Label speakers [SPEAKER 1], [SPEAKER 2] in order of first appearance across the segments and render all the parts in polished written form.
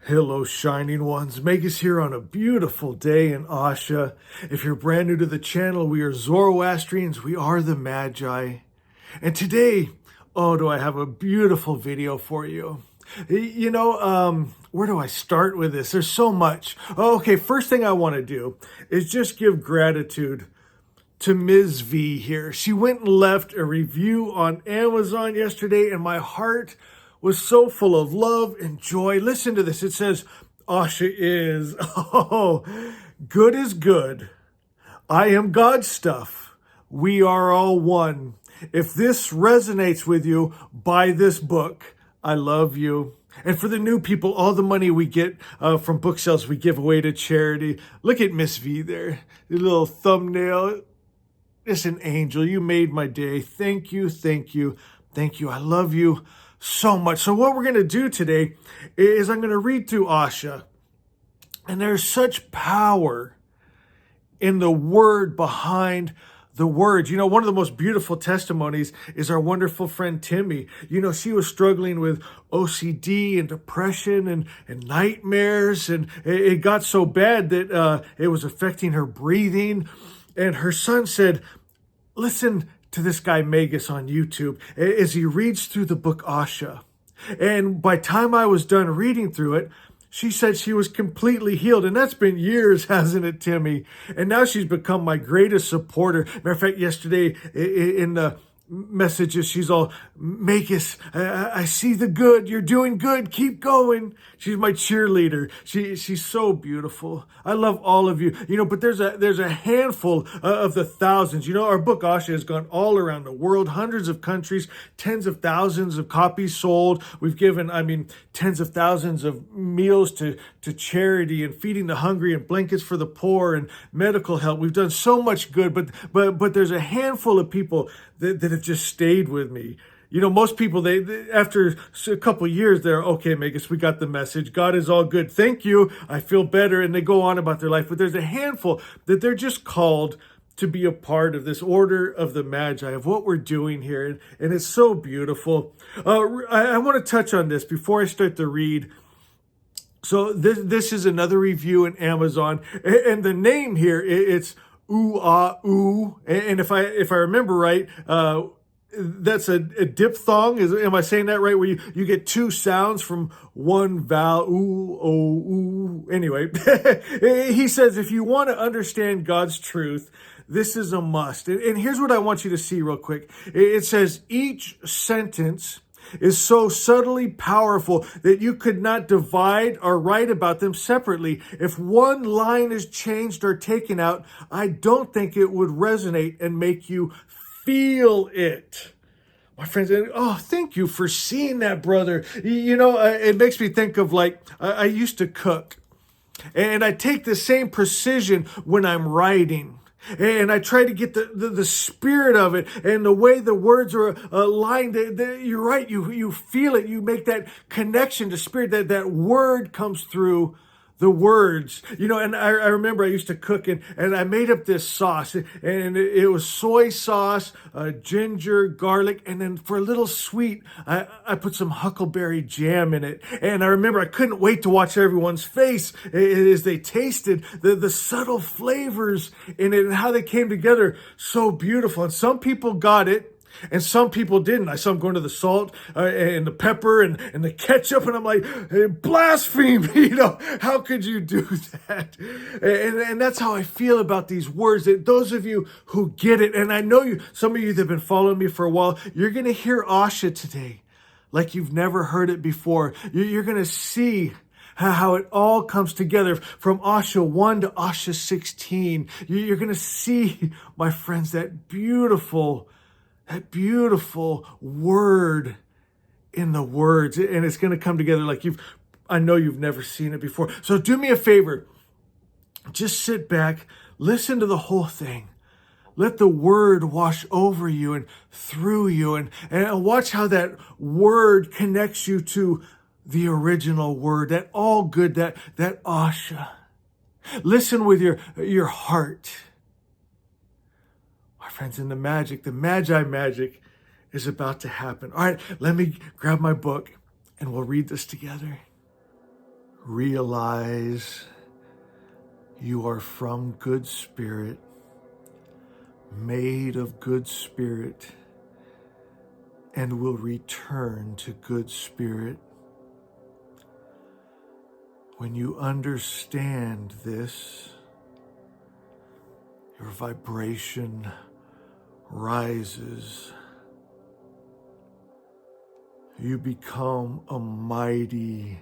[SPEAKER 1] Hello, shining ones. Megas here on a beautiful day in Asha. If you're brand new to the channel, we are Zoroastrians. We are the Magi. And today, oh, do I have a beautiful video for you. Where do I start with this? There's so much. Okay, first thing I want to do is just give gratitude to Ms. V here. She went and left a review on Amazon yesterday, and my heart was so full of love and joy. Listen to this. It says, Asha is, good is good. I am God's stuff. We are all one. If this resonates with you, buy this book. I love you. And for the new people, all the money we get from book sales, we give away to charity. Look at Miss V there, the little thumbnail. It's an angel. You made my day. Thank you, thank you, thank you. I love you so much. So what we're going to do today is I'm going to read through Asha. And there's such power in the word behind the words. One of the most beautiful testimonies is our wonderful friend Timmy. She was struggling with OCD and depression and nightmares. And it got so bad that it was affecting her breathing. And her son said, listen to this guy Magus on YouTube as he reads through the book Asha. And by the time I was done reading through it, she said she was completely healed. And that's been years, hasn't it, Timmy? And now she's become my greatest supporter. Matter of fact, yesterday in the messages, she's all, Magus, I see the good. You're doing good. Keep going. She's my cheerleader. She's so beautiful. I love all of you. But there's a handful of the thousands. Our book Asha has gone all around the world, hundreds of countries, tens of thousands of copies sold. We've given, tens of thousands of meals to charity and feeding the hungry and blankets for the poor and medical help. We've done so much good, but there's a handful of people that have just stayed with me. Most people, they after a couple of years, they're, okay, Magus, we got the message. God is all good. Thank you. I feel better. And they go on about their life. But there's a handful that they're just called to be a part of this order of the Magi, of what we're doing here. And it's so beautiful. I want to touch on this before I start to read. So this is another review in Amazon. And the name here, it's Ooh Ah Ooh. And if I remember right, that's a diphthong. Am I saying that right? Where you get two sounds from one vowel. Ooh, oh, ooh. Anyway, he says, if you want to understand God's truth, this is a must. And here's what I want you to see real quick. It says, each sentence is so subtly powerful that you could not divide or write about them separately. If one line is changed or taken out, I don't think it would resonate and make you feel it. My friends, thank you for seeing that, brother. It makes me think of I used to cook, and I take the same precision when I'm writing. And I try to get the spirit of it and the way the words are aligned. You're right. You feel it. You make that connection to spirit. That word comes through the words. And I remember I used to cook and I made up this sauce. And it was soy sauce, ginger, garlic. And then for a little sweet, I put some huckleberry jam in it. And I remember I couldn't wait to watch everyone's face as they tasted the subtle flavors in it and how they came together so beautiful. And some people got it, and some people didn't. I saw them going to the salt and the pepper and the ketchup, and I'm like, hey, blaspheme! How could you do that? And that's how I feel about these words. That those of you who get it, and I know some of you that have been following me for a while, you're going to hear Asha today like you've never heard it before. You're going to see how it all comes together from Asha 1 to Asha 16. You're going to see, my friends, that beautiful word in the words. And it's going to come together like I know you've never seen it before. So do me a favor. Just sit back, listen to the whole thing. Let the word wash over you and through you, and watch how that word connects you to the original word, that all good, that Asha. Listen with your heart. My friends, in the Magi magic is about to happen. All right, let me grab my book and we'll read this together. Realize you are from good spirit, made of good spirit, and will return to good spirit. When you understand this, your vibration rises. You become a mighty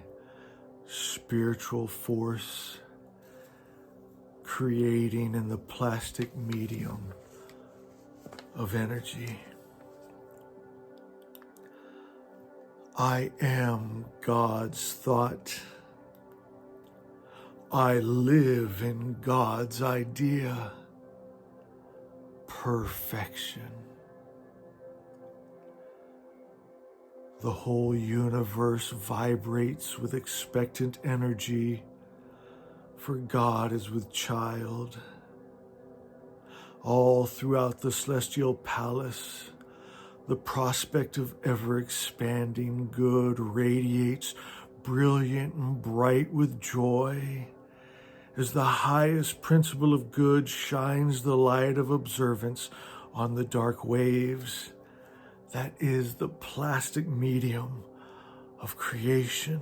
[SPEAKER 1] spiritual force, creating in the plastic medium of energy. I am God's thought. I live in God's idea. Perfection. The whole universe vibrates with expectant energy, for God is with child. All throughout the celestial palace, the prospect of ever-expanding good radiates brilliant and bright with joy, as the highest principle of good shines the light of observance on the dark waves. That is the plastic medium of creation.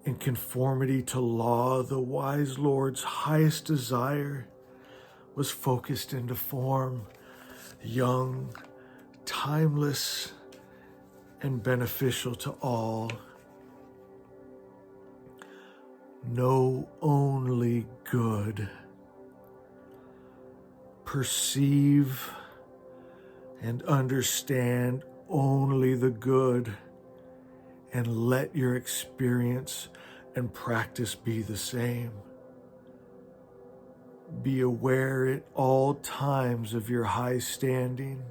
[SPEAKER 1] In conformity to law, the wise Lord's highest desire was focused into form, young, timeless, and beneficial to all. Know only good. Perceive and understand only the good, and let your experience and practice be the same. Be aware at all times of your high standing.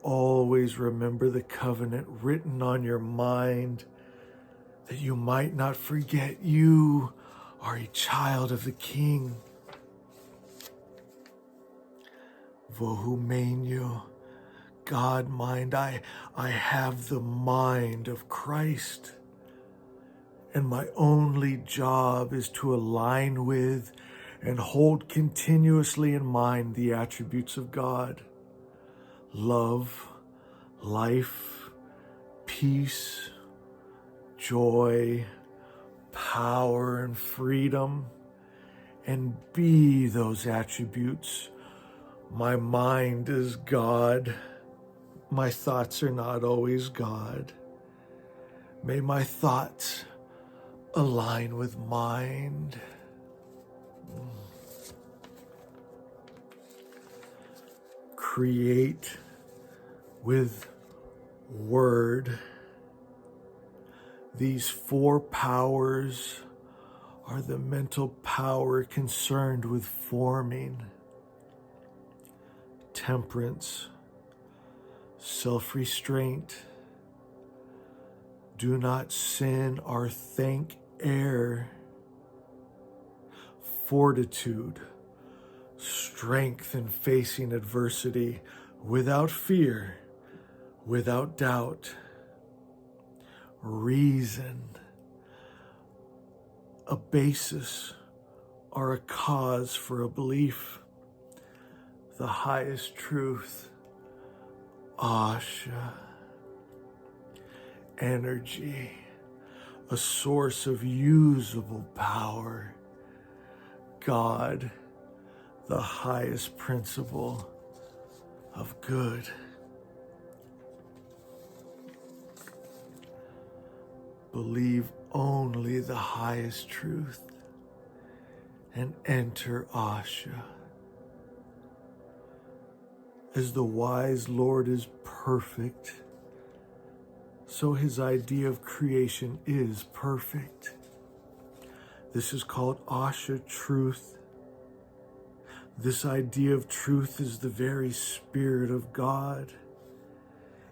[SPEAKER 1] Always remember the covenant written on your mind, that you might not forget you are a child of the King. Vohumenyo, God mind, I have the mind of Christ, and my only job is to align with and hold continuously in mind the attributes of God: love, life, peace, joy, power, and freedom, and be those attributes. My mind is God. My thoughts are not always God. May my thoughts align with mind. Create with word. These four powers are the mental power concerned with forming: temperance, self-restraint, do not sin or think err, fortitude, strength in facing adversity without fear, without doubt, reason, a basis or a cause for a belief, the highest truth, Asha, energy, a source of usable power, God, the highest principle of good. Believe only the highest truth and enter Asha. As the wise Lord is perfect, so his idea of creation is perfect. This is called Asha truth. This idea of truth is the very spirit of God.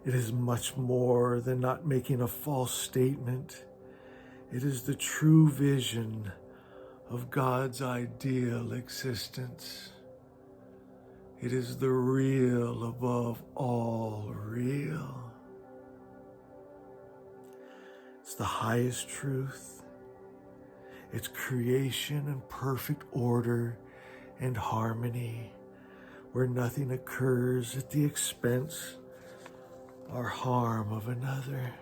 [SPEAKER 1] It is much more than not making a false statement. It is the true vision of God's ideal existence. It is the real above all real. It's the highest truth. It's creation in perfect order and harmony, where nothing occurs at the expense or harm of another.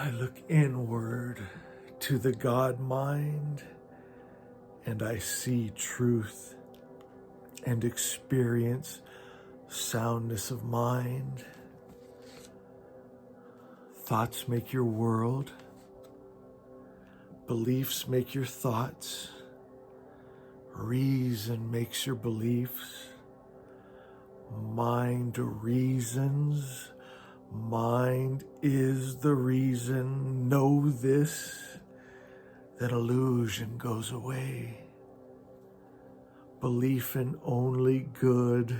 [SPEAKER 1] I look inward to the God mind, and I see truth and experience soundness of mind. Thoughts make your world. Beliefs make your thoughts. Reason makes your beliefs. Mind reasons. Mind is the reason. Know this, then illusion goes away. Belief in only good.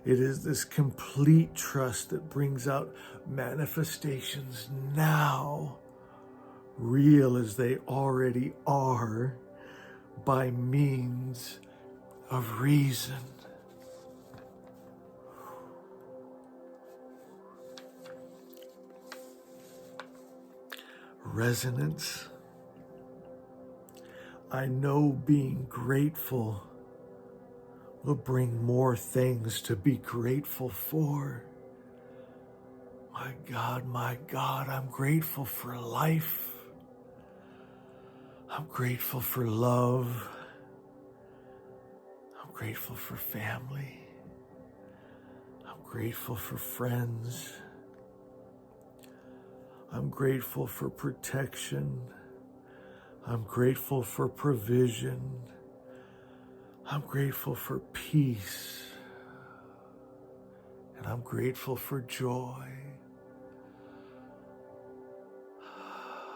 [SPEAKER 1] It is this complete trust that brings out manifestations now, real as they already are, by means of reason. Resonance. I know being grateful will bring more things to be grateful for. My God, I'm grateful for life. I'm grateful for love. I'm grateful for family. I'm grateful for friends. I'm grateful for protection. I'm grateful for provision. I'm grateful for peace. And I'm grateful for joy.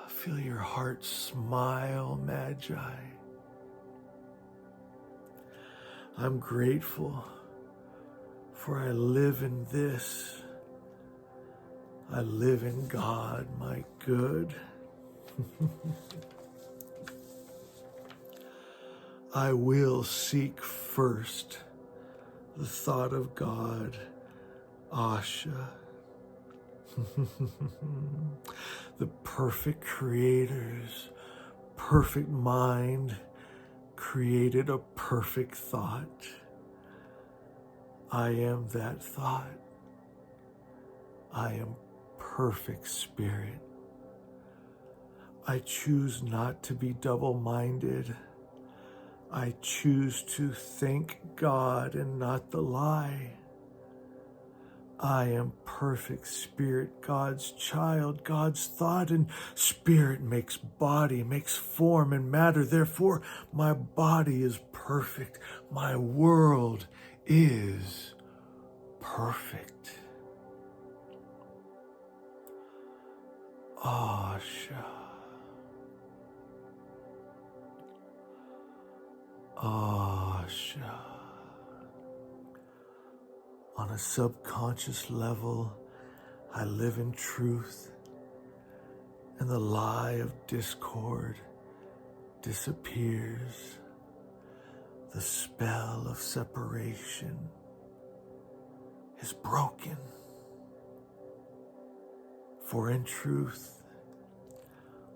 [SPEAKER 1] Feel your heart smile, Magi. I'm grateful for I live in this. I live in God, my good. I will seek first the thought of God, Asha. The perfect creator's perfect mind created a perfect thought. I am that thought. I am perfect spirit. I choose not to be double-minded. I choose to think God and not the lie. I am perfect spirit, God's child, God's thought, and spirit makes body, makes form and matter. Therefore, my body is perfect. My world is perfect. Asha. Asha. On a subconscious level, I live in truth, and the lie of discord disappears. The spell of separation is broken. For in truth,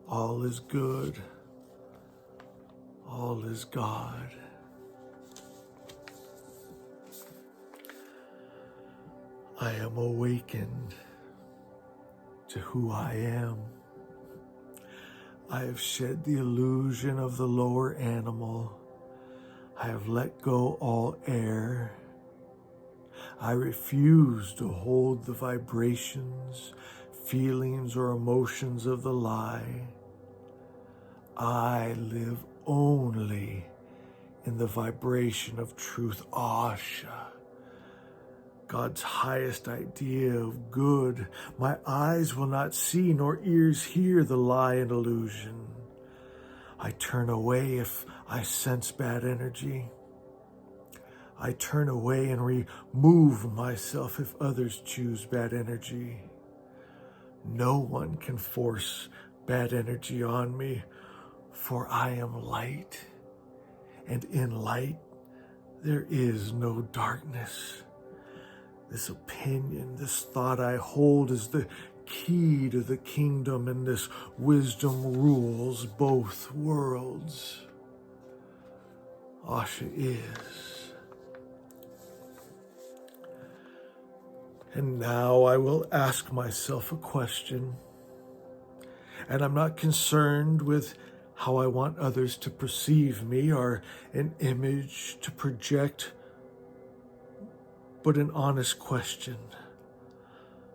[SPEAKER 1] all is good, all is God. I am awakened to who I am. I have shed the illusion of the lower animal. I have let go all air. I refuse to hold the vibrations, feelings, or emotions of the lie. I live only in the vibration of truth, Asha. God's highest idea of good. My eyes will not see nor ears hear the lie and illusion. I turn away if I sense bad energy. I turn away and remove myself if others choose bad energy. No one can force bad energy on me, for I am light, and in light there is no darkness. This opinion, this thought I hold is the key to the kingdom, and this wisdom rules both worlds. Asha is. And now I will ask myself a question. And I'm not concerned with how I want others to perceive me or an image to project, but an honest question,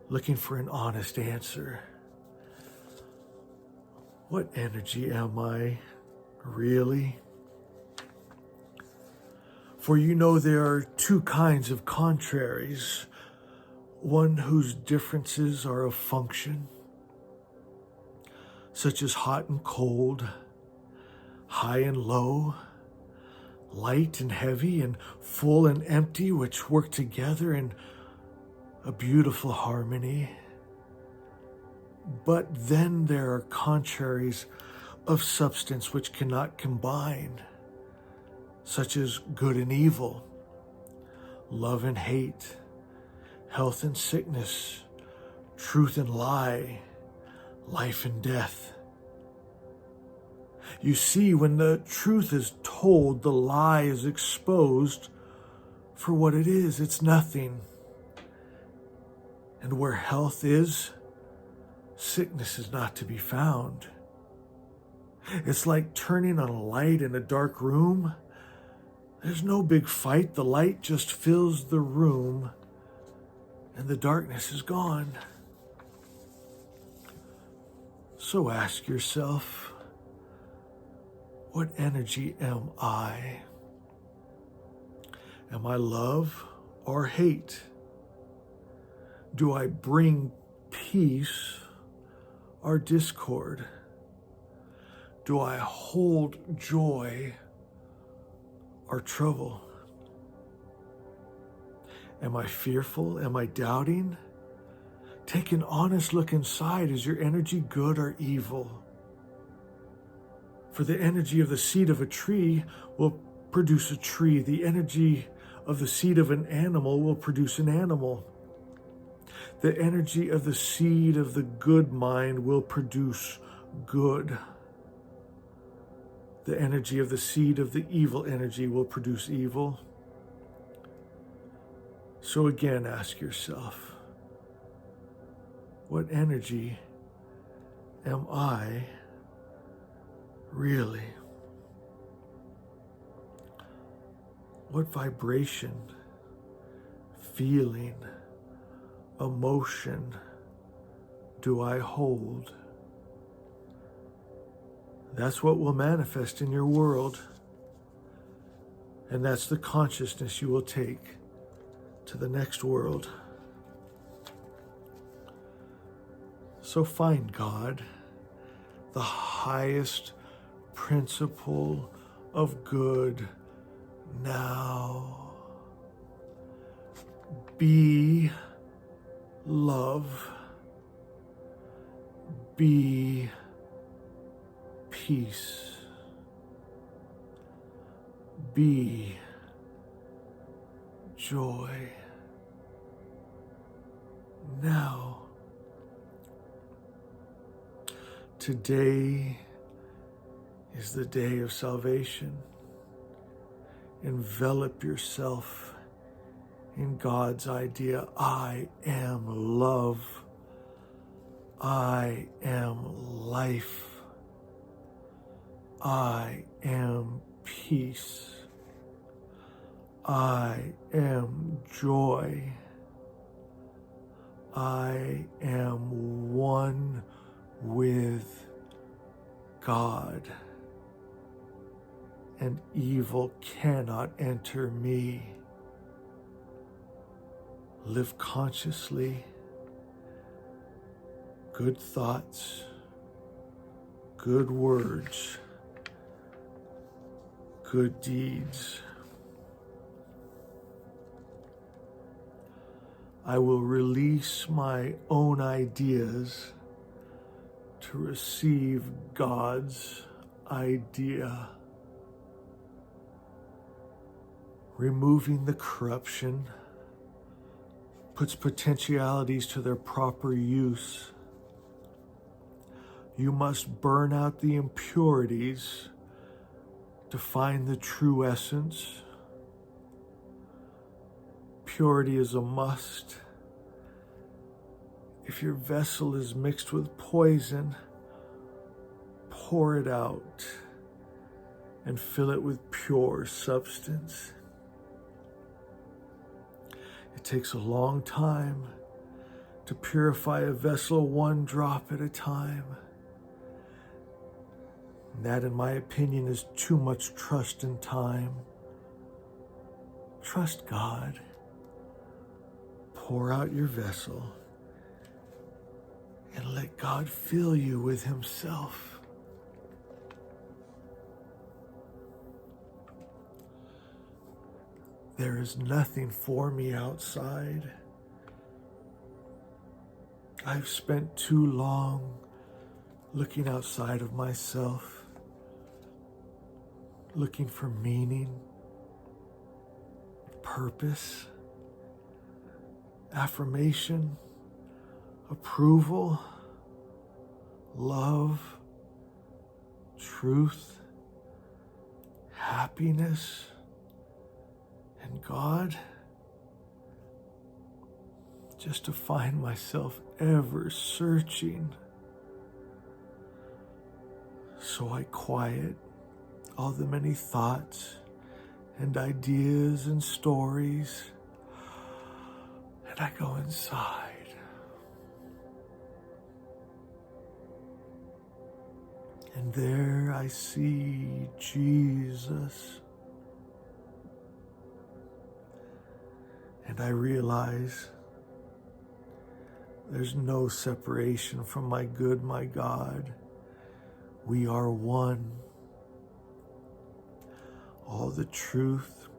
[SPEAKER 1] looking for an honest answer. What energy am I, really? For you know there are two kinds of contraries, one whose differences are of function, such as hot and cold, high and low, light and heavy, and full and empty, which work together in a beautiful harmony. But then there are contraries of substance which cannot combine, such as good and evil, love and hate, health and sickness, truth and lie, life and death. You see, when the truth is told, the lie is exposed for what it is. It's nothing. And where health is, sickness is not to be found. It's like turning on a light in a dark room. There's no big fight. The light just fills the room and the darkness is gone. So ask yourself, what energy am I? Am I love or hate? Do I bring peace or discord? Do I hold joy or trouble? Am I fearful? Am I doubting? Take an honest look inside. Is your energy good or evil? For the energy of the seed of a tree will produce a tree. The energy of the seed of an animal will produce an animal. The energy of the seed of the good mind will produce good. The energy of the seed of the evil energy will produce evil. So again, ask yourself, what energy am I really? What vibration, feeling, emotion do I hold? That's what will manifest in your world. And that's the consciousness you will take to the next world. So find God, the highest principle of good now. Be love. Be peace. Be joy. Now, today is the day of salvation. Envelop yourself in God's idea. I am love. I am life. I am peace. I am joy. I am one with God, and evil cannot enter me. Live consciously, good thoughts, good words, good deeds. I will release my own ideas to receive God's idea, removing the corruption, puts potentialities to their proper use. You must burn out the impurities to find the true essence. Purity is a must. If your vessel is mixed with poison, pour it out and fill it with pure substance. It takes a long time to purify a vessel, one drop at a time. And that, in my opinion, is too much trust in time. Trust God. Pour out your vessel and let God fill you with Himself. There is nothing for me outside. I've spent too long looking outside of myself, looking for meaning, purpose, affirmation, approval, love, truth, happiness, and God, just to find myself ever searching. So I quiet all the many thoughts and ideas and stories, and I go inside. And there I see Jesus. And I realize there's no separation from my good, my God. We are one. All the truth,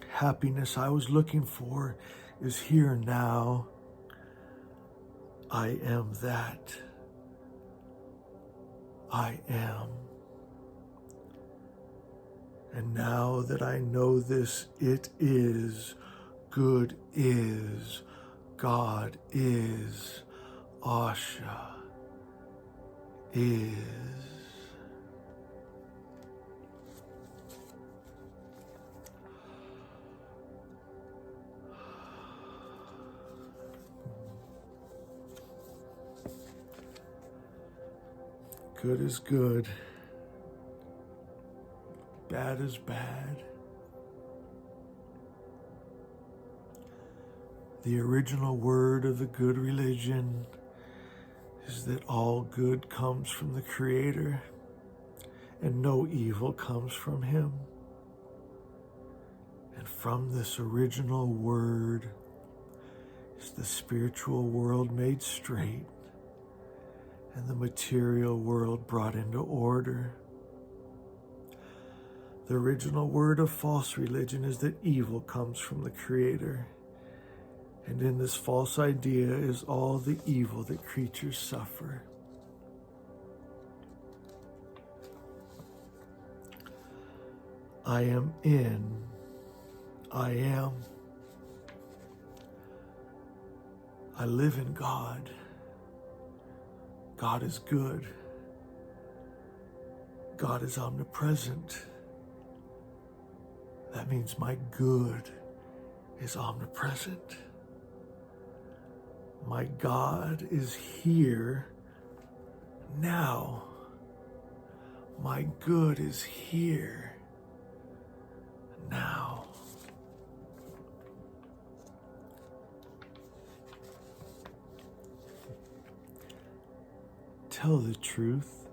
[SPEAKER 1] happiness I was looking for is here now. I am that. I am. And now that I know this, it is, good is, God is, Asha is. Good is good. Bad is bad. The original word of the good religion is that all good comes from the Creator and no evil comes from Him. And from this original word is the spiritual world made straight and the material world brought into order. The original word of false religion is that evil comes from the Creator. And in this false idea is all the evil that creatures suffer. I am in, I am. I live in God. God is good. God is omnipresent. That means my good is omnipresent. My God is here now. My good is here now. Tell the truth.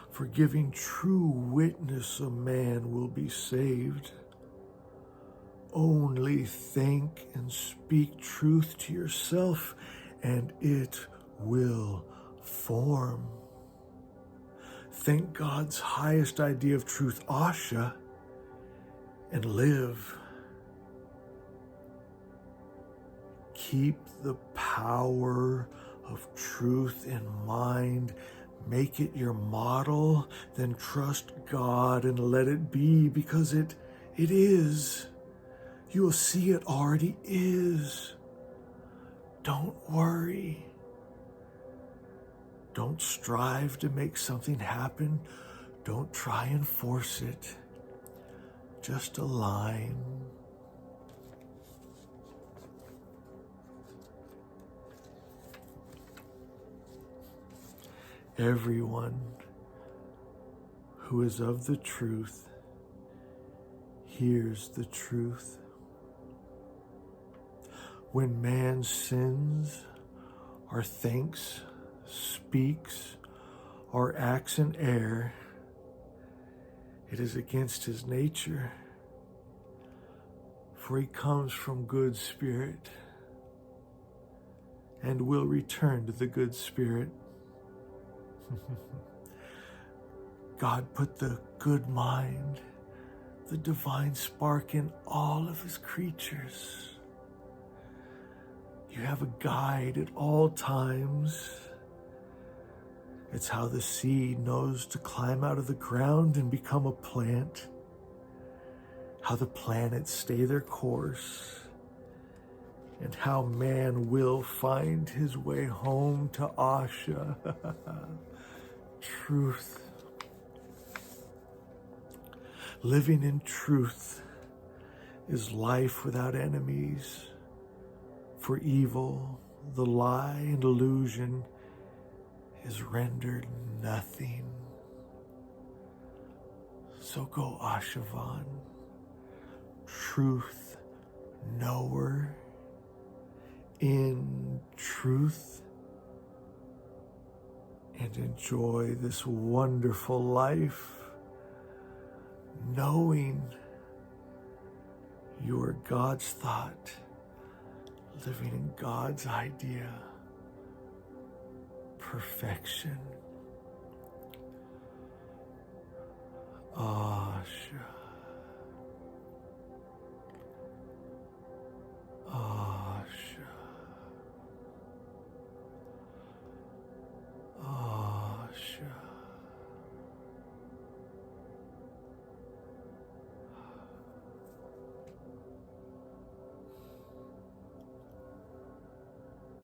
[SPEAKER 1] For giving true witness a man will be saved. Only think and speak truth to yourself, and it will form. Think God's highest idea of truth, Asha, and live. Keep the power of truth in mind. Make it your model, then trust God and let it be, because it is. You will see it already is. Don't worry. Don't strive to make something happen. Don't try and force it. Just align. Everyone who is of the truth hears the truth. When man sins or thinks, speaks, or acts in error, it is against his nature, for he comes from good spirit and will return to the good spirit. God put the good mind, the divine spark in all of his creatures. You have a guide at all times. It's how the seed knows to climb out of the ground and become a plant. How the planets stay their course. And how man will find his way home to Asha. Truth. Living in truth is life without enemies. For evil, the lie and illusion is rendered nothing. So go, Ashavan, truth knower, in truth, and enjoy this wonderful life, knowing you are God's thought, living in God's idea, perfection. Asha.